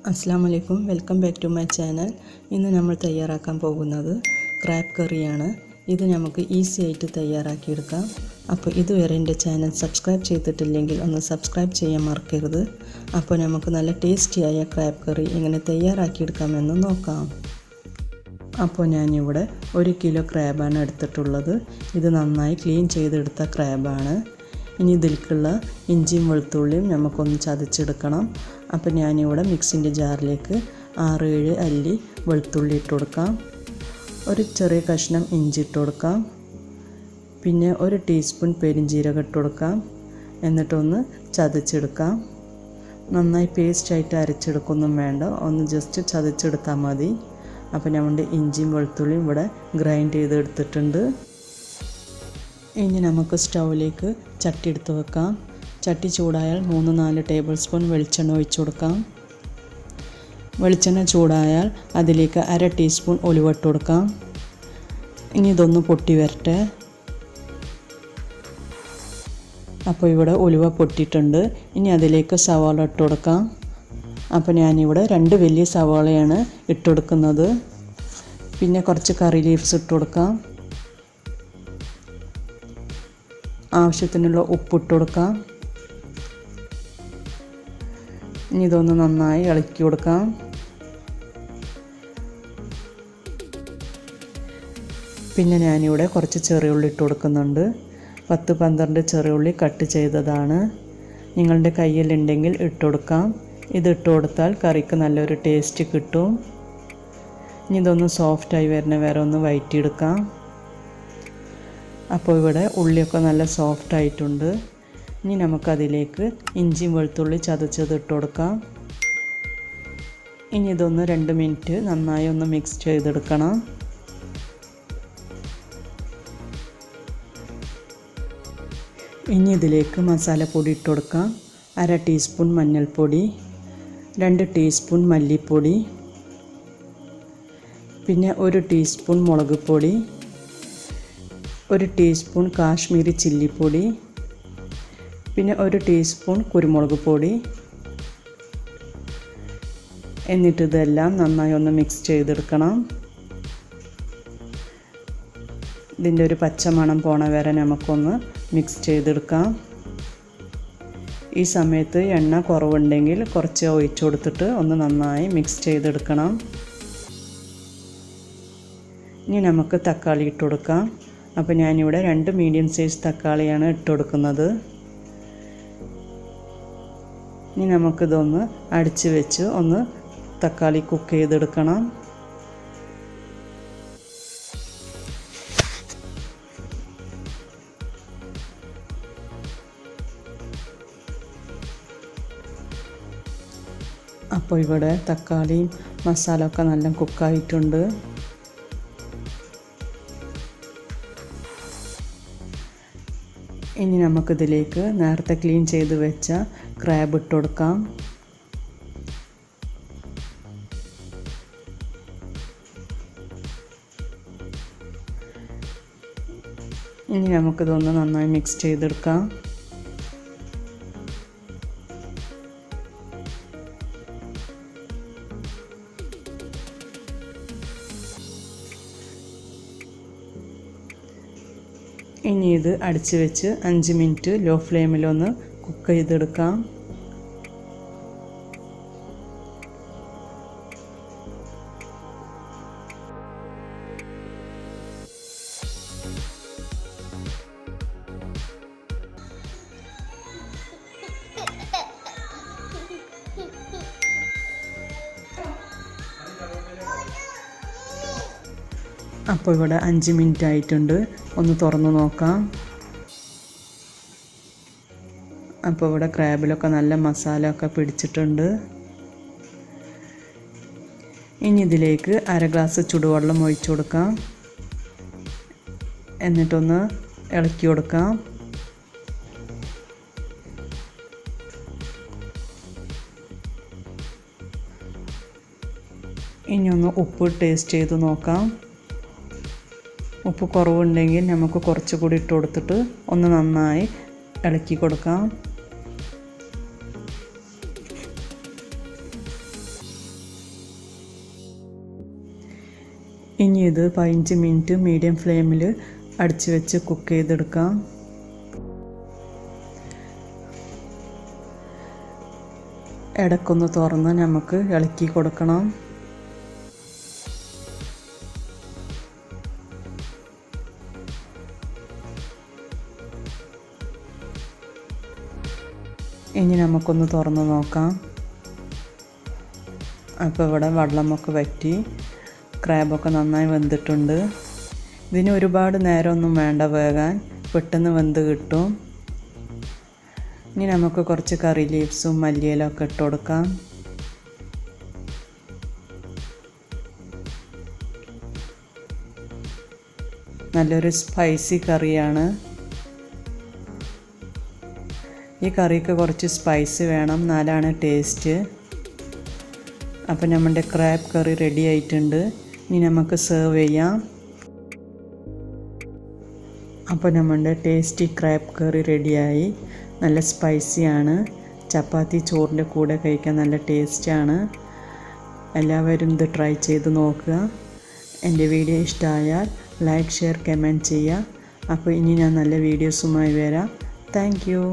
അസ്സലാമലൈക്കും, welcome back to my channel. ഇന്ന് നമ്മൾ തയ്യാറാക്കാൻ പോകുന്നത് ക്രാബ് കറിയാണ്. ഇത് നമുക്ക് ഈസി ആയിട്ട് തയ്യാറാക്കിയെടുക്കാം. അപ്പോൾ ഇതുവരെ എൻ്റെ ചാനൽ സബ്സ്ക്രൈബ് ചെയ്തിട്ടില്ലെങ്കിൽ ഒന്ന് സബ്സ്ക്രൈബ് ചെയ്യാൻ മറക്കരുത്. അപ്പോൾ നമുക്ക് നല്ല ടേസ്റ്റിയായ ക്രാബ് കറി എങ്ങനെ തയ്യാറാക്കിയെടുക്കാമെന്ന് നോക്കാം. അപ്പോൾ ഞാനിവിടെ 1 കിലോ ക്രാബാണ് എടുത്തിട്ടുള്ളത്. ഇത് നന്നായി ക്ലീൻ ചെയ്തെടുത്ത ക്രാബാണ്. ഇനി ഇതിലേക്കുള്ള ഇഞ്ചിയും വെളുത്തുള്ളിയും നമുക്കൊന്ന് ചതച്ചെടുക്കണം. അപ്പോൾ ഞാനിവിടെ മിക്സിൻ്റെ ജാറിലേക്ക് 6-7 അല്ലി വെളുത്തുള്ളി ഇട്ട് കൊടുക്കാം. ഒരു ചെറിയ കഷ്ണം ഇഞ്ചി ഇട്ട് കൊടുക്കാം. പിന്നെ 1 ടീസ്പൂൺ പെരിഞ്ജീരകം ഇട്ട് കൊടുക്കാം. എന്നിട്ടൊന്ന് ചതച്ചെടുക്കാം. നന്നായി പേസ്റ്റായിട്ട് അരച്ചെടുക്കൊന്നും വേണ്ട, ഒന്ന് ജസ്റ്റ് ചതച്ചെടുത്താൽ മതി. അപ്പോൾ നമ്മുടെ ഇഞ്ചിയും വെളുത്തുള്ളിയും ഇവിടെ ഗ്രൈൻഡ് ചെയ്തെടുത്തിട്ടുണ്ട്. ഇനി നമുക്ക് സ്റ്റൗവിലേക്ക് ചട്ടി എടുത്ത് വെക്കാം. ചട്ടി ചൂടായാൽ 3-4 ടേബിൾ സ്പൂൺ വെളിച്ചെണ്ണ ഒഴിച്ചു കൊടുക്കാം. വെളിച്ചെണ്ണ ചൂടായാൽ അതിലേക്ക് 1/2 ടീസ്പൂൺ ഉലുവ ഇട്ട് കൊടുക്കാം. ഇനി ഇതൊന്ന് പൊട്ടി വരട്ടെ. അപ്പോൾ ഇവിടെ ഉലുവ പൊട്ടിയിട്ടുണ്ട്. ഇനി അതിലേക്ക് സവാള ഇട്ട് കൊടുക്കാം. അപ്പോൾ ഞാനിവിടെ 2 വലിയ സവാളയാണ് ഇട്ട് കൊടുക്കുന്നത്. പിന്നെ കുറച്ച് കറി ലീവ്സ് ഇട്ട് കൊടുക്കാം. ആവശ്യത്തിനുള്ള ഉപ്പിട്ട് കൊടുക്കാം. ഇനി ഇതൊന്ന് നന്നായി ഇളക്കി കൊടുക്കാം. പിന്നെ ഞാനിവിടെ കുറച്ച് ചെറിയുള്ളി ഇട്ട് കൊടുക്കുന്നുണ്ട്. 10-12 ചെറിയുള്ളി കട്ട് ചെയ്തതാണ്. നിങ്ങളുടെ കയ്യിലുണ്ടെങ്കിൽ ഇട്ട് കൊടുക്കാം. ഇതിട്ട് കൊടുത്താൽ കറിക്ക് നല്ലൊരു ടേസ്റ്റ് കിട്ടും. ഇനി ഇതൊന്ന് സോഫ്റ്റായി വരുന്ന വരെ ഒന്ന് വഴറ്റിയെടുക്കാം. അപ്പോൾ ഇവിടെ ഉള്ളിയൊക്കെ നല്ല സോഫ്റ്റായിട്ടുണ്ട്. ഇനി നമുക്കതിലേക്ക് ഇഞ്ചിയും വെളുത്തുള്ളി ചതച്ചത് ഇട്ട് കൊടുക്കാം. ഇനി ഇതൊന്ന് 2 മിനിറ്റ് നന്നായി ഒന്ന് മിക്സ് ചെയ്തെടുക്കണം. ഇനി ഇതിലേക്ക് മസാലപ്പൊടി ഇട്ട് കൊടുക്കാം. 1/2 ടീസ്പൂൺ മഞ്ഞൾപ്പൊടി, 2 ടീസ്പൂൺ മല്ലിപ്പൊടി, പിന്നെ 1 ടീസ്പൂൺ മുളക് പൊടി, 1 ടീസ്പൂൺ കാശ്മീരി ചില്ലിപ്പൊടി, പിന്നെ 1 ടീസ്പൂൺ കുരുമുളക് പൊടി. എന്നിട്ട് ഇതെല്ലാം നന്നായി ഒന്ന് മിക്സ് ചെയ്തെടുക്കണം. ഇതിൻ്റെ ഒരു പച്ചമണം പോണ വരെ നമുക്കൊന്ന് മിക്സ് ചെയ്തെടുക്കാം. ഈ സമയത്ത് എണ്ണ കുറവുണ്ടെങ്കിൽ കുറച്ച് ഒഴിച്ചു കൊടുത്തിട്ട് ഒന്ന് നന്നായി മിക്സ് ചെയ്തെടുക്കണം. ഇനി നമുക്ക് തക്കാളി ഇട്ട് കൊടുക്കാം. അപ്പോൾ ഞാനിവിടെ 2 മീഡിയം സൈസ് തക്കാളിയാണ് ഇട്ട് കൊടുക്കുന്നത്. ഇനി നമുക്കിതൊന്ന് അടിച്ച് വെച്ച് ഒന്ന് തക്കാളി കുക്ക് ചെയ്തെടുക്കണം. അപ്പോൾ ഇവിടെ തക്കാളിയും മസാല ഒക്കെ നല്ല കുക്കായിട്ടുണ്ട്. ഇനി നമുക്കിതിലേക്ക് നേരത്തെ ക്ലീൻ ചെയ്ത് വെച്ച ക്രാബ് ഇട്ട് കൊടുക്കാം. ഇനി നമുക്കിതൊന്ന് നന്നായി മിക്സ് ചെയ്തെടുക്കാം. ഇനി ഇത് അടച്ച് വെച്ച് 5 മിനിറ്റ് ലോ ഫ്ലെയിമിലൊന്ന് കുക്ക് ചെയ്തെടുക്കാം. അപ്പോൾ ഇവിടെ 5 മിനിറ്റ് ആയിട്ടുണ്ട്. ഒന്ന് തുറന്ന് നോക്കാം. അപ്പോൾ ഇവിടെ ക്രാബിലൊക്കെ നല്ല മസാല ഒക്കെ പിടിച്ചിട്ടുണ്ട്. ഇനി ഇതിലേക്ക് 1/2 ഗ്ലാസ് ചുടുവെള്ളം ഒഴിച്ചു കൊടുക്കാം. എന്നിട്ടൊന്ന് ഇളക്കി കൊടുക്കാം. ഇനി ഒന്ന് ഉപ്പ് ടേസ്റ്റ് ചെയ്ത് നോക്കാം. ഉപ്പ് കുറവുണ്ടെങ്കിൽ നമുക്ക് കുറച്ചുകൂടി ഇട്ട് കൊടുത്തിട്ട് ഒന്ന് നന്നായി ഇളക്കി കൊടുക്കാം. ഇനി ഇത് 15 മിനിറ്റ് മീഡിയം ഫ്ലെയിമിൽ അടച്ച് വെച്ച് കുക്ക് ചെയ്തെടുക്കാം. ഇടയ്ക്കൊന്ന് തുറന്ന് നമുക്ക് ഇളക്കി കൊടുക്കണം. ഇനി നമുക്കൊന്ന് തുറന്ന് നോക്കാം. അപ്പോൾ ഇവിടെ വെള്ളമൊക്കെ വറ്റി ക്രാബൊക്കെ നന്നായി വെന്തിട്ടുണ്ട്. ഇതിന് ഒരുപാട് നേരമൊന്നും വേണ്ട വേകാൻ, പെട്ടെന്ന് വെന്ത് കിട്ടും. ഇനി നമുക്ക് കുറച്ച് കറി ലീവ്സും മല്ലിയിലൊക്കെ ഇട്ട് കൊടുക്കാം. നല്ലൊരു സ്പൈസി കറിയാണ്. ഈ കറിക്ക് കുറച്ച് സ്പൈസി വേണം, എന്നാലാണ് ടേസ്റ്റ്. അപ്പോൾ നമ്മുടെ ക്രാബ് കറി റെഡി ആയിട്ടുണ്ട്. ഇനി നമുക്ക് സെർവ് ചെയ്യാം. അപ്പോൾ നമ്മുടെ ടേസ്റ്റി ക്രാബ് കറി റെഡിയായി. നല്ല സ്പൈസിയാണ്. ചപ്പാത്തി ചോറിൻ്റെ കൂടെ കഴിക്കാൻ നല്ല ടേസ്റ്റാണ്. എല്ലാവരും ഇത് ട്രൈ ചെയ്ത് നോക്കുക. എൻ്റെ വീഡിയോ ഇഷ്ടമായാൽ ലൈക്ക്, ഷെയർ, കമൻറ്റ് ചെയ്യുക. അപ്പോൾ ഇനി ഞാൻ നല്ല വീഡിയോസുമായി വരാം. Thank you.